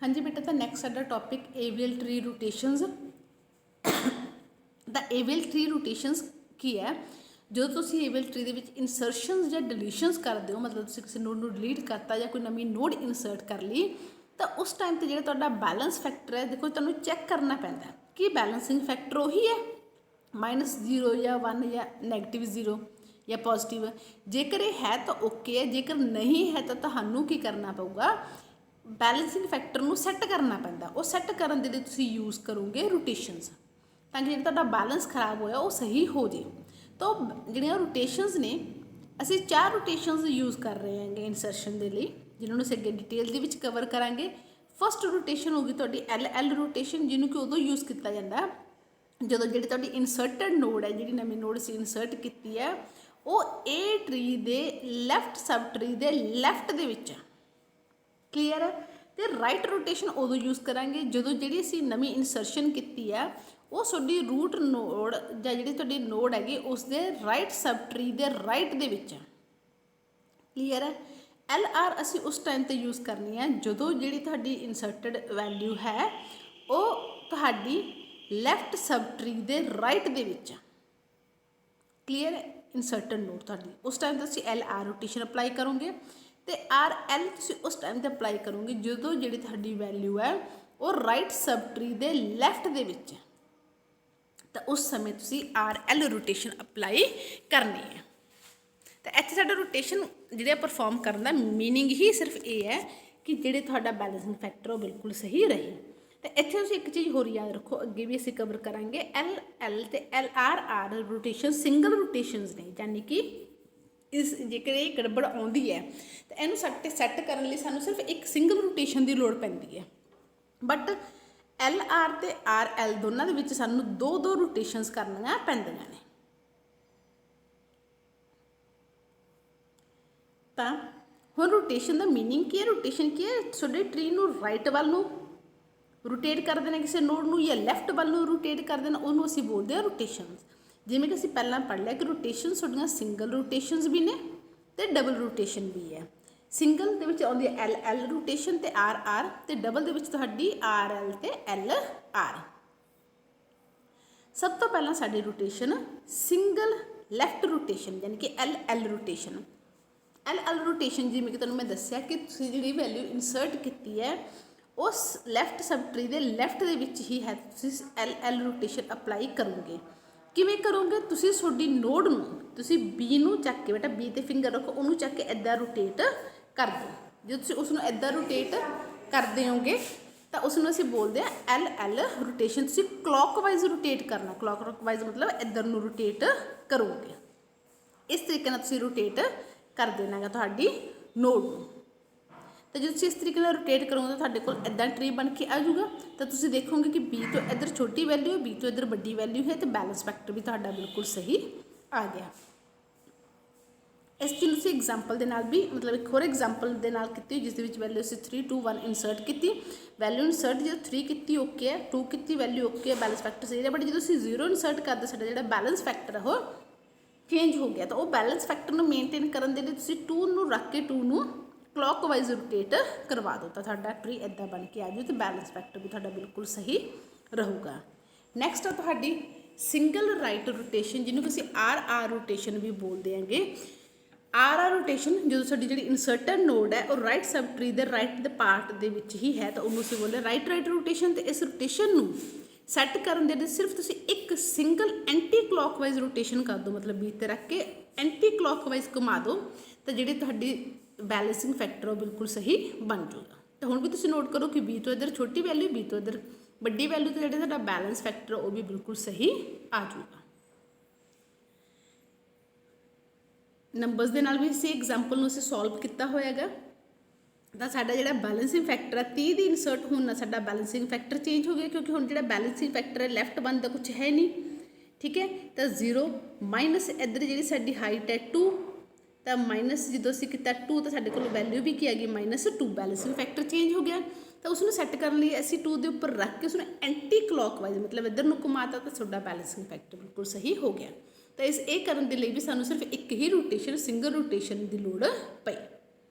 हाँ जी बेटा, तो नैक्सट साडा topic AVL tree rotations. The AVL tree rotations की है, जो तुसी एवियल ट्री दे विच इंसरशनस या डिलीशनस करते हो, मतलब तुसी किसी नोड नूं डिलीट करता या कोई नवीं नोड इंसर्ट कर ली, तो उस टाइम ते जिहड़ा तुहाडा बैलेंस फैक्टर है, देखो तुहानूं चैक करना पैंदा कि बैलेंसिंग फैक्टर उही है -0 या 1 या -0 या पॉजिटिव। जेकर ये है तो ओके है, जेकर नहीं है तो तुहानूं की करना पऊगा, बैलेंसिंग फैक्टर नूं सैट करना पैंदा। वो सैट करन दे लई तुसीं यूज़ करोगे रोटेशनस, ताकि जिहड़ा तुहाडा बैलेंस खराब होया वो सही हो जाए। तो जिहड़ियां रोटेशनस ने, असीं 4 रोटेशनस यूज़ कर रहे हैं इंसरशन के लिए, जिन्होंने असीं अगे डिटेल दे विच कवर करांगे। फस्ट रोटेशन होगी तुहाडी एल रोटेशन, जिन्हों कि उदों यूज़ किया जाता है ਜਦੋਂ ਜਿਹੜੀ ਤੁਹਾਡੀ ਇਨਸਰਟਡ ਨੋਡ ਹੈ, ਜਿਹੜੀ ਨਵੀਂ ਨੋਡ ਅਸੀਂ ਇਨਸਰਟ ਕੀਤੀ ਹੈ, ਉਹ ਏ ਟਰੀ ਦੇ ਲੈਫਟ ਸਬ ਟਰੀ ਦੇ ਲੈਫਟ ਦੇ ਵਿੱਚ ਹੈ। ਕਲੀਅਰ ਹੈ। ਤੇ ਰਾਈਟ ਰੋਟੇਸ਼ਨ ਉਦੋਂ ਯੂਜ਼ ਕਰਾਂਗੇ ਜਦੋਂ ਜਿਹੜੀ ਅਸੀਂ ਨਵੀਂ ਇਨਸਰਸ਼ਨ ਕੀਤੀ ਹੈ ਉਹ ਤੁਹਾਡੀ ਰੂਟ ਨੋਡ ਜਾਂ ਜਿਹੜੀ ਤੁਹਾਡੀ ਨੋਡ ਹੈਗੀ ਉਸ ਦੇ ਰਾਈਟ ਸਬ ਟਰੀ ਦੇ ਰਾਈਟ ਦੇ ਵਿੱਚ ਹੈ। ਕਲੀਅਰ ਹੈ। ਐਲ ਆਰ ਅਸੀਂ ਉਸ ਟਾਈਮ 'ਤੇ ਯੂਜ਼ ਕਰਨੀ ਹੈ ਜਦੋਂ ਜਿਹੜੀ ਤੁਹਾਡੀ ਇਨਸਰਟਡ ਵੈਲਿਊ ਹੈ ਉਹ ਤੁਹਾਡੀ ਲੈਫਟ ਸਬ ਟਰੀ ਦੇ ਰਾਈਟ ਦੇ ਵਿੱਚ। ਕਲੀਅਰ ਹੈ। ਇਨਸਰਟਡ ਨੋਡ ਤੁਹਾਡੀ ਉਸ ਟਾਈਮ 'ਤੇ ਤੁਸੀਂ ਐਲ ਆਰ ਰੋਟੇਸ਼ਨ ਅਪਲਾਈ ਕਰੋਗੇ, ਤੇ ਆਰ ਐਲ ਤੁਸੀਂ ਉਸ ਟਾਈਮ 'ਤੇ ਅਪਲਾਈ ਕਰੋਗੇ ਜਦੋਂ ਜਿਹੜੀ ਤੁਹਾਡੀ ਵੈਲਿਊ ਹੈ ਉਹ ਰਾਈਟ ਸਬ ਟਰੀ ਦੇ ਲੈਫਟ ਦੇ ਵਿੱਚ ਹੈ, ਤਾਂ ਉਸ ਸਮੇਂ ਤੁਸੀਂ ਆਰ ਐਲ ਰੋਟੇਸ਼ਨ ਅਪਲਾਈ ਕਰਨੀ ਹੈ। ਤਾਂ ਇੱਥੇ ਸਾਡਾ ਰੋਟੇਸ਼ਨ ਜਿਹੜਾ ਪਰਫੋਰਮ ਕਰਨ ਦਾ ਮੀਨਿੰਗ ਹੀ ਸਿਰਫ ਇਹ ਹੈ ਕਿ ਜਿਹੜੇ ਤੁਹਾਡਾ ਬੈਲੈਂਸਿੰਗ ਫੈਕਟਰ ਉਹ ਬਿਲਕੁਲ ਸਹੀ ਰਹੇ। तो इत्थे तुसीं एक चीज़ होर याद रखो, अगे भी असीं कवर करांगे, एल एल ते एल आर रोटेशन सिंगल रोटेशनस ने, यानी कि इस जेकर ये गड़बड़ आउंदी है तो इहनूं सैट करन लई सानूं सिर्फ एक सिंगल रोटेशन की लोड़ पैंदी है। बट एल आर ते आर एल दोनों दे विच सानूं दो रोटेशनस करनियां पैंदियां ने। तां हुण रोटेशन का मीनिंग की है, रोटेशन की है तुहाडे ट्री नूं राइट वल नूं रोटेट कर देना, किसी नोड नूं या लैफ्ट वाल नूं रोटेट कर देना, उन्होंने असीं बोलते हैं रोटेशनस। जिवें कि असीं पहलां पढ़ लिया कि रोटेशनस तुहाडीआं सिंगल रोटेशनस भी ने ते डबल रोटेशन भी है। सिंगल दे विच आउंदी है एल एल रोटेशन ते आर आर, ते डबल दे विच तुहाडी आर एल ते एल आर। सब तो पहलां साडी रोटेशन सिंगल लैफ्ट रोटेशन, यानी कि L L rotation. L L rotation जिवें कि तुहानूं मैं दस्सिया कि तुसीं जिहड़ी वैल्यू इंसर्ट कीती है उस लैफ्ट सब ट्री के लैफ्ट के विच ही है, तुसीं एल एल रोटेशन अप्लाई करोगे। किवें करोगे? तुसीं तुहाडी नोड नूं तुसीं बी नूं चक के, बेटा बी ते फिंगर रखो, उन्होंने चक के इदां रोटेट कर दो। जो तुसीं उसनूं इदां रोटेट कर देओगे तो उसनूं असीं बोलते हैं एल एल रोटेशन। तुसीं क्लॉकवाइज रोटेट करना, क्लॉकवाइज मतलब इधर नूं रोटेट करोगे। इस तरीके नाल तुसीं रोटेट कर देना है तुहाडी नोड नूं। तो जो तुसीं इस तरीके नाल रोटेट करोगे तो तुहाडे कोल इदां ट्री बन के आ जाऊगा। तो तुसीं देखोगे कि बी तो इधर छोटी वैल्यू है, बी तो इधर बड़ी वैल्यू है, तो बैलेंस फैक्टर भी तुहाडा बिल्कुल सही आ गया। इस चीज़ तुसीं एग्जाम्पल दे नाल भी, मतलब एक होर एग्जाम्पल दे नाल कीती जिस दे विच वैल्यू असीं 3 2 1 इंसर्ट की, वैल्यू इंसर्ट जो 3 की ओके है, 2 की वैल्यू ओके है, बैलेंस फैक्टर सही है। बट जो असीं 0 इंसर्ट करते साडा जिहड़ा बैलेंस फैक्टर है वो चेंज हो गया। तो वो बैलेंस फैक्टर नूं मेनटेन करन दे लई तुसीं 2 नूं रख के 2 नूं क्लॉकवाइज रोटेट करवा दो, तो तुहाडा ट्री इदां बन के आ जाए, तो बैलेंस फैक्टर भी तुहाडा बिल्कुल सही रहूगा। नैक्सट है तुहाडी सिंगल राइट रोटेशन, जिन्होंने असीं आर आर रोटेशन भी बोल देंगे। आर आर रोटेशन जो साडी जिहड़ी इंसर्टड नोड है और राइट सब ट्री दे राइट दे पार्ट दे विच ही है, तो उन्होंने असीं बोले राइट राइट रोटेशन। तो इस रोटेशन नूं सैट करन दे सिर्फ तुसीं एक सिंगल एंटी क्लॉकवाइज रोटेशन कर दो, मतलब बी ते रख के एंटी क्लॉकवाइज घुमा दो, तो जिहड़ी तुहाडी बैलेंसिंग फैक्टर वो बिल्कुल सही बन जाएगा। तो हुण भी तुसीं नोट करो कि बी तो इधर छोटी वैल्यू, बी तो इधर बड़ी वैल्यू, तो जिहड़ा तुहाडा बैलेंस फैक्टर वो भी बिल्कुल सही आ जाएगा। नंबर्स दे नाल भी इस एग्जाम्पल नूं असीं सॉल्व किया होया है। तो साडा जिहड़ा बैलेंसिंग फैक्टर है 30 दी इंसर्ट होने नाल साडा बैलेंसिंग फैक्टर चेंज हो गया, क्योंकि हुण जिहड़ा बैलेंसिंग फैक्टर है लैफ्ट बनता कुछ है नहीं, ठीक है। तो 0 माइनस इधर जिहड़ी साडी हाइट है 2, तो माइनस जो असीं किया 2, तो साडे कोल वैल्यू भी की आ गई -2, बैलेंसिंग फैक्टर चेंज हो गया। तो उसनूं सैट करने लिए असीं 2 के उपर रख के उसनूं एंटी क्लॉकवाइज मतलब इधर नूं घुमाता, तो साडा बैलेंसिंग फैक्टर बिल्कुल सही हो गया। तो इस ये करने के लिए भी सानूं सिर्फ एक ही रोटेशन सिंगल रोटेशन की लोड़ पई।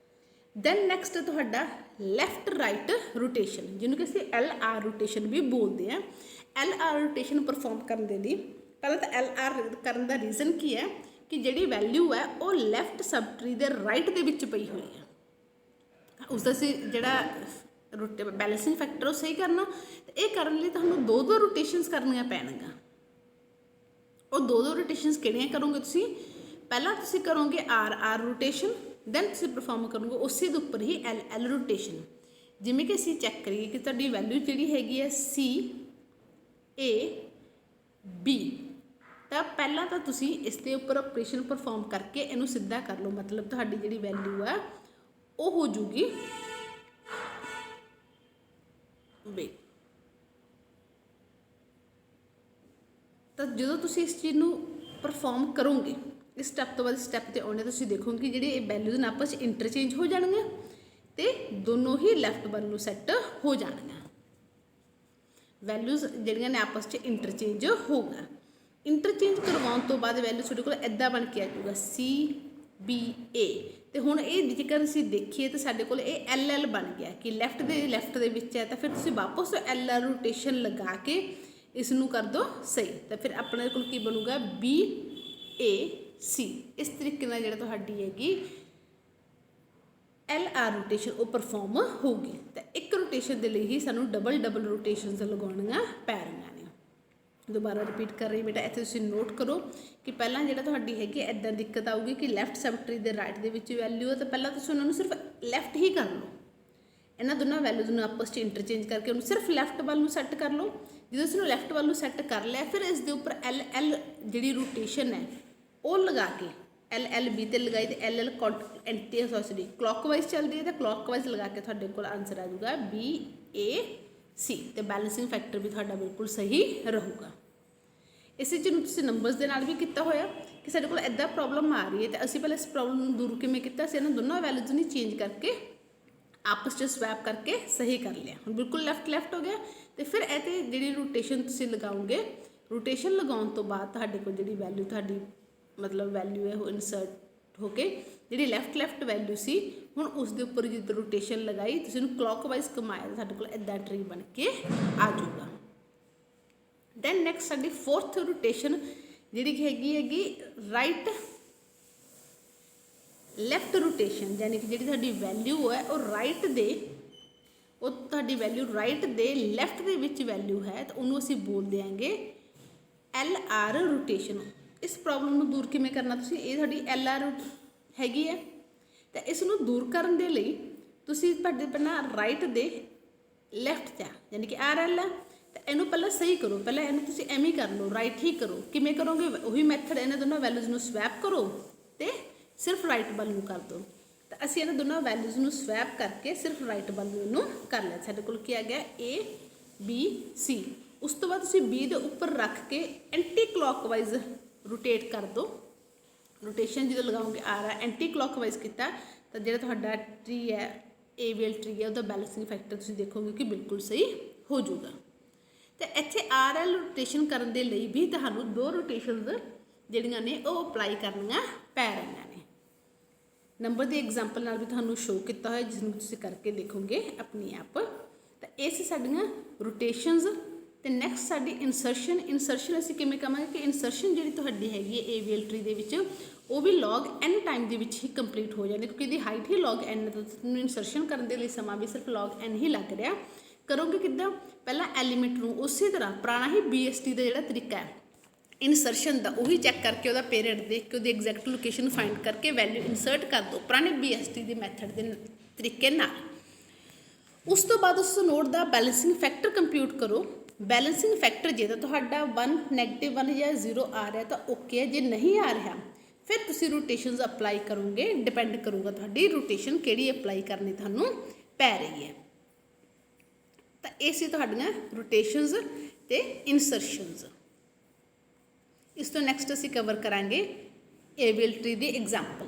ਦੈਨ ਨੈਕਸਟ ਤੁਹਾਡਾ ਲੈਫਟ ਰਾਈਟ ਰੋਟੇਸ਼ਨ, ਜਿਹਨੂੰ ਕਿ ਅਸੀਂ LR ਰੋਟੇਸ਼ਨ ਵੀ ਬੋਲਦੇ ਹਾਂ। LR ਰੋਟੇਸ਼ਨ ਪਰਫਾਰਮ ਕਰਨ ਦੇ ਲਈ ਪਹਿਲਾਂ ਤਾਂ LR ਕਰਨ ਦਾ ਰੀਜ਼ਨ ਕੀ ਹੈ ਕਿ ਜਿਹੜੀ ਵੈਲਿਊ ਹੈ ਉਹ ਲੈਫਟ ਸਬਟਰੀ ਦੇ ਰਾਈਟ ਦੇ ਵਿੱਚ ਪਈ ਹੋਈ ਹੈ, ਉਸਦਾ ਅਸੀਂ ਜਿਹੜਾ ਬੈਲੈਂਸਿੰਗ ਫੈਕਟਰ ਉਹ ਸਹੀ ਕਰਨਾ। ਤੇ ਇਹ ਕਰਨ ਲਈ ਤੁਹਾਨੂੰ ਦੋ ਰੋਟੇਸ਼ਨਸ ਕਰਨੀਆਂ ਪੈਣਗੀਆਂ। ਉਹ ਦੋ ਰੋਟੇਸ਼ਨਸ ਕਿਹੜੀਆਂ ਕਰੋਗੇ ਤੁਸੀਂ? ਪਹਿਲਾਂ ਤੁਸੀਂ ਕਰੋਗੇ RR ਰੋਟੇਸ਼ਨ, ਦੈਨ ਤੁਸੀਂ ਪਰਫਾਰਮ ਕਰੋਗੇ ਉਸੇ ਦੇ ਉੱਪਰ ਹੀ LL ਰੋਟੇਸ਼ਨ। ਜਿਵੇਂ ਕਿ ਅਸੀਂ ਚੈੱਕ ਕਰੀਏ ਕਿ ਤੁਹਾਡੀ ਵੈਲਿਊ ਜਿਹੜੀ ਹੈਗੀ ਹੈ CAB, ਤਾਂ ਪਹਿਲਾਂ ਤਾਂ ਤੁਸੀਂ ਇਸ ਦੇ ਉੱਪਰ ਆਪਰੇਸ਼ਨ ਪਰਫਾਰਮ ਕਰਕੇ ਇਹਨੂੰ ਸਿੱਧਾ ਕਰ ਲਓ, ਮਤਲਬ ਤੁਹਾਡੀ ਜਿਹੜੀ ਵੈਲਿਊ ਹੈ ਉਹ ਹੋ ਜੂਗੀ B। ਤਾਂ ਜਦੋਂ ਤੁਸੀਂ ਇਸ ਚੀਜ਼ ਨੂੰ ਪਰਫਾਰਮ ਕਰੋਗੇ, ਇਸ ਸਟੈਪ ਤੋਂ ਬਾਅਦ ਸਟੈਪ 'ਤੇ ਆਉਣੇ, ਤੁਸੀਂ ਦੇਖੋਗੇ ਕਿ ਜਿਹੜੇ ਇਹ ਵੈਲਿਊਜ਼ ਨੇ ਆਪਸ 'ਚ ਇੰਟਰਚੇਂਜ ਹੋ ਜਾਣਗੀਆਂ ਤੇ ਦੋਨੋਂ ਹੀ ਲੈਫਟ ਵੱਲ ਨੂੰ ਸੈੱਟ ਹੋ ਜਾਣਗੀਆਂ। ਵੈਲਿਊਜ਼ ਜਿਹੜੀਆਂ ਨੇ ਆਪਸ 'ਚ ਇੰਟਰਚੇਂਜ ਹੋਊਗਾ। ਇੰਟਰਚੇਂਜ ਕਰਵਾਉਣ ਤੋਂ ਬਾਅਦ ਵੈਲਿਊ ਤੁਹਾਡੇ ਕੋਲ ਇੱਦਾਂ ਬਣ ਕੇ ਆ ਜਾਊਗਾ CBA। ਤੇ ਹੁਣ ਇਹ ਜੇਕਰ ਅਸੀਂ ਦੇਖੀਏ ਤਾਂ ਸਾਡੇ ਕੋਲ ਇਹ LL ਬਣ ਗਿਆ ਕਿ ਲੈਫਟ ਦੇ ਵਿੱਚ ਹੈ, ਤਾਂ ਫਿਰ ਤੁਸੀਂ ਵਾਪਸ LR ਰੋਟੇਸ਼ਨ ਲਗਾ ਕੇ ਇਸ ਨੂੰ ਕਰ ਦਿਓ ਸਹੀ, ਤਾਂ ਫਿਰ ਆਪਣੇ ਕੋਲ ਕੀ ਬਣੂਗਾ BAC। ਇਸ ਤਰੀਕੇ ਨਾਲ ਜਿਹੜਾ ਤੁਹਾਡੀ ਹੈਗੀ LR ਰੋਟੇਸ਼ਨ ਉਹ ਪਰਫਾਰਮ ਹੋਊਗੀ। ਤਾਂ ਇੱਕ ਰੋਟੇਸ਼ਨ ਦੇ ਲਈ ਹੀ ਸਾਨੂੰ ਡਬਲ ਰੋਟੇਸ਼ਨਸ ਲਗਾਉਣੀਆਂ ਪੈ ਰਹੀਆਂ ਨੇ। ਦੁਬਾਰਾ ਰਿਪੀਟ ਕਰ ਰਹੀ ਬੇਟਾ, ਇੱਥੇ ਤੁਸੀਂ ਨੋਟ ਕਰੋ ਕਿ ਪਹਿਲਾਂ ਜਿਹੜਾ ਤੁਹਾਡੀ ਹੈਗੀ ਇੱਦਾਂ ਦਿੱਕਤ ਆਊਗੀ ਕਿ ਲੈਫਟ ਸਬਟਰੀ ਦੇ ਰਾਈਟ ਦੇ ਵਿੱਚ ਵੈਲਿਊ ਹੈ, ਤਾਂ ਪਹਿਲਾਂ ਤੁਸੀਂ ਉਹਨਾਂ ਨੂੰ ਸਿਰਫ ਲੈਫਟ ਹੀ ਕਰ ਲਓ। ਇਹਨਾਂ ਦੋਨਾਂ ਵੈਲਿਊਜ਼ ਨੂੰ ਆਪਸ 'ਚ ਇੰਟਰਚੇਂਜ ਕਰਕੇ ਉਹਨੂੰ ਸਿਰਫ ਲੈਫਟ ਵੱਲ ਨੂੰ ਸੈੱਟ ਕਰ ਲਓ। ਜਦੋਂ ਇਸ ਨੂੰ ਲੈਫਟ ਵੱਲ ਨੂੰ ਸੈੱਟ ਕਰ ਲਿਆ, ਫਿਰ ਇਸ ਦੇ ਉੱਪਰ LL ਜਿਹੜੀ ਰੋਟੇਸ਼ਨ ਹੈ ਉਹ ਲਗਾ ਕੇ LLB 'ਤੇ ਲਗਾਈ ਤੇ LL ਕਲੌਕਵਾਈਜ਼ ਚੱਲਦੀ ਹੈ, ਤਾਂ ਕਲੌਕਵਾਈਜ਼ ਲਗਾ ਕੇ ਤੁਹਾਡੇ ਕੋਲ ਆਨਸਰ ਆ ਜਾਊਗਾ BAC। ਤੇ ਬੈਲੈਂਸਿੰਗ ਫੈਕਟਰ ਵੀ ਤੁਹਾਡਾ ਬਿਲਕੁਲ ਸਹੀ ਰਹੂਗਾ। ਇਸੇ ਚੀਜ਼ ਨੂੰ ਤੁਸੀਂ ਨੰਬਰਸ ਦੇ ਨਾਲ ਵੀ ਕੀਤਾ ਹੋਇਆ ਕਿ ਸਾਡੇ ਕੋਲ ਇੱਦਾਂ ਪ੍ਰੋਬਲਮ ਆ ਰਹੀ ਹੈ, ਤਾਂ ਅਸੀਂ ਪਹਿਲਾਂ ਇਸ ਪ੍ਰੋਬਲਮ ਨੂੰ ਦੂਰ ਕਿਵੇਂ ਕੀਤਾ ਸੀ? ਇਹਨਾਂ ਦੋਨੋਂ ਵੈਲਿਊਜ਼ ਨੂੰ ਚੇਂਜ ਕਰਕੇ ਆਪਸ 'ਚ ਸਵੈਪ ਕਰਕੇ ਸਹੀ ਕਰ ਲਿਆ। ਹੁਣ ਬਿਲਕੁਲ ਲੈਫਟ ਹੋ ਗਿਆ। ਤੇ ਫਿਰ ਇਹ 'ਤੇ ਜਿਹੜੀ ਰੋਟੇਸ਼ਨ ਤੁਸੀਂ ਲਗਾਓਗੇ, ਰੋਟੇਸ਼ਨ ਲਗਾਉਣ ਤੋਂ ਬਾਅਦ ਤੁਹਾਡੇ ਕੋਲ ਜਿਹੜੀ ਵੈਲਿਊ ਤੁਹਾਡੀ ਮਤਲਬ ਵੈਲਿਊ ਹੈ ਉਹ ਇਨਸਰਟ ਹੋ ਕੇ ਜਿਹੜੀ ਲੈਫਟ ਵੈਲਿਊ ਸੀ, ਹੁਣ ਉਸ ਦੇ ਉੱਪਰ ਜਦੋਂ ਰੋਟੇਸ਼ਨ ਲਗਾਈ ਤੁਸੀਂ ਇਹਨੂੰ ਕਲੌਕਵਾਈਜ਼ ਘੁਮਾਇਆ ਤਾਂ ਸਾਡੇ ਕੋਲ ਇੱਦਾਂ ਟਰੀ ਬਣ ਕੇ ਆ ਜਾਊਗਾ। ਦੈਨ ਨੈਕਸਟ ਸਾਡੀ ਫੋਰਥ ਰੋਟੇਸ਼ਨ ਜਿਹੜੀ ਹੈਗੀ ਰਾਈਟ ਲੈਫਟ ਰੋਟੇਸ਼ਨ, ਯਾਨੀ ਕਿ ਜਿਹੜੀ ਤੁਹਾਡੀ ਵੈਲਿਊ ਹੈ ਉਹ ਤੁਹਾਡੀ ਵੈਲਿਊ ਰਾਈਟ ਦੇ ਲੈਫਟ ਦੇ ਵਿੱਚ ਵੈਲਿਊ ਹੈ, ਤਾਂ ਉਹਨੂੰ ਅਸੀਂ ਬੋਲ ਦਿਆਂਗੇ LR ਰੋਟੇਸ਼ਨ। ਇਸ ਪ੍ਰੋਬਲਮ ਨੂੰ ਦੂਰ ਕਿਵੇਂ ਕਰਨਾ ਤੁਸੀਂ? ਇਹ ਤੁਹਾਡੀ LR ਹੈਗੀ ਹੈ, ਤਾਂ ਇਸ ਨੂੰ ਦੂਰ ਕਰਨ ਦੇ ਲਈ ਤੁਸੀਂ ਤੁਹਾਡੇ ਪਹਿਲਾਂ ਰਾਈਟ ਦੇ ਲੈਫਟ 'ਚ ਯਾਨੀ ਕਿ RL ਹੈ, ਤਾਂ ਇਹਨੂੰ ਪਹਿਲਾਂ ਸਹੀ ਕਰੋ। ਪਹਿਲਾਂ ਇਹਨੂੰ ਤੁਸੀਂ ਐਵੇਂ ਹੀ ਕਰ ਲਓ, ਰਾਈਟ ਹੀ ਕਰੋ। ਕਿਵੇਂ ਕਰੋਗੇ? ਉਹੀ ਮੈਥਡ, ਇਹਨਾਂ ਦੋਨੋਂ ਵੈਲਿਊਜ਼ ਨੂੰ ਸਵੈਪ ਕਰੋ ਤੇ ਸਿਰਫ ਰਾਈਟ ਵੱਲ ਨੂੰ ਕਰ ਦਿਓ। ਤਾਂ ਅਸੀਂ ਇਹਨਾਂ ਦੋਨੋਂ ਵੈਲਿਊਜ਼ ਨੂੰ ਸਵੈਪ ਕਰਕੇ ਸਿਰਫ ਰਾਈਟ ਵੱਲ ਨੂੰ ਕਰ ਲਿਆ। ਸਾਡੇ ਕੋਲ ਕੀ ਆ ਗਿਆ ABC। ਉਸ ਤੋਂ ਬਾਅਦ ਤੁਸੀਂ B ਦੇ ਉੱਪਰ ਰੱਖ ਕੇ ਐਂਟੀ ਕਲੌਕਵਾਈਜ਼ ਰੋਟੇਟ ਕਰ ਦਿਓ। ਰੋਟੇਸ਼ਨ ਜਦੋਂ ਲਗਾਓਗੇ ਐਂਟੀ ਕਲੌਕਵਾਈਜ਼ ਕੀਤਾ ਤਾਂ ਜਿਹੜਾ ਤੁਹਾਡਾ ਟਰੀ ਹੈ ABL ਟਰੀ ਹੈ ਉਹਦਾ ਬੈਲੈਂਸਿੰਗ ਫੈਕਟਰ ਤੁਸੀਂ ਦੇਖੋਗੇ ਕਿ ਬਿਲਕੁਲ ਸਹੀ ਹੋ ਜਾਊਗਾ। ਤੇ ਇੱਥੇ RL ਰੋਟੇਸ਼ਨ ਕਰਨ ਦੇ ਲਈ ਵੀ ਤੁਹਾਨੂੰ ਦੋ ਰੋਟੇਸ਼ਨਸ ਜਿਹੜੀਆਂ ਨੇ ਉਹ ਅਪਲਾਈ ਕਰਨੀਆਂ ਪੈ ਰਹੀਆਂ ਨੇ। ਨੰਬਰ ਦੀ ਐਗਜ਼ਾਮਪਲ ਨਾਲ ਵੀ ਤੁਹਾਨੂੰ ਸ਼ੋ ਕੀਤਾ ਹੋਇਆ, ਜਿਸ ਨੂੰ ਤੁਸੀਂ ਕਰਕੇ ਦੇਖੋਗੇ ਆਪਣੀ ਆਪ। ਤਾਂ ਇਹ ਸੀ ਸਾਡੀਆਂ ਰੋਟੇਸ਼ਨਸ। ਤੇ ਨੈਕਸਟ ਸਾਡੀ ਇਨਸਰਸ਼ਨ ਅਸੀਂ ਕਿਵੇਂ ਕਰਾਂਗੇ ਕਿ ਇਨਸਰਸ਼ਨ ਜਿਹੜੀ ਤੁਹਾਡੀ ਹੈਗੀ ਹੈ ABL ਟਰੀ ਦੇ ਵਿੱਚ ਉਹ ਵੀ log n ਟਾਈਮ ਦੇ ਵਿੱਚ ਹੀ ਕੰਪਲੀਟ ਹੋ ਜਾਂਦੀ, ਕਿਉਂਕਿ ਇਹਦੀ ਹਾਈਟ ਹੀ log n ਹੈ, ਤਾਂ ਤੁਹਾਨੂੰ ਇਨਸਰਸ਼ਨ ਕਰਨ ਦੇ ਲਈ ਸਮਾਂ ਵੀ ਸਿਰਫ log n ਹੀ ਲੱਗ ਰਿਹਾ। ਕਰੋਗੇ ਕਿੱਦਾਂ? ਪਹਿਲਾਂ ਐਲੀਮੈਂਟ ਨੂੰ ਉਸੇ ਤਰ੍ਹਾਂ ਪੁਰਾਣਾ ਹੀ BST ਦਾ ਜਿਹੜਾ ਤਰੀਕਾ ਹੈ ਇਨਸਰਸ਼ਨ ਦਾ, ਉਹੀ ਚੈੱਕ ਕਰਕੇ ਉਹਦਾ ਪੀਰੀਅਡ ਦੇਖ ਕੇ ਉਹਦੀ ਐਗਜ਼ੈਕਟ ਲੋਕੇਸ਼ਨ ਫਾਈਂਡ ਕਰਕੇ ਵੈਲਿਊ ਇਨਸਰਟ ਕਰ ਦਿਓ ਪੁਰਾਣੇ BST ਦੇ ਮੈਥਡ ਦੇ ਤਰੀਕੇ ਨਾਲ। ਉਸ ਤੋਂ ਬਾਅਦ ਉਸ ਨੋਡ ਦਾ ਬੈਲੈਂਸਿੰਗ ਫੈਕਟਰ ਕੰਪਿਊਟ ਕਰੋ। ਬੈਲੈਂਸਿੰਗ ਫੈਕਟਰ ਜੇ ਤਾਂ ਤੁਹਾਡਾ 1 -1 ਜਾਂ 0 ਆ ਰਿਹਾ ਤਾਂ ਓਕੇ ਹੈ, ਜੇ ਨਹੀਂ ਆ ਰਿਹਾ ਫਿਰ ਤੁਸੀਂ ਰੋਟੇਸ਼ਨਸ ਅਪਲਾਈ ਕਰੋਗੇ। ਡਿਪੈਂਡ ਕਰੂਗਾ ਤੁਹਾਡੀ ਰੋਟੇਸ਼ਨ ਕਿਹੜੀ ਅਪਲਾਈ ਕਰਨੀ ਤੁਹਾਨੂੰ ਪੈ ਰਹੀ ਹੈ। ਤਾਂ ਇਹ ਸੀ ਤੁਹਾਡੀਆਂ ਰੋਟੇਸ਼ਨਸ ਤੇ ਇਨਸਰਸ਼ਨਸ। ਇਸ ਤੋਂ ਨੈਕਸਟ ਅਸੀਂ ਕਵਰ ਕਰਾਂਗੇ ABL ਟਰੀ ਦੀ ਐਗਜ਼ਾਮਪਲ।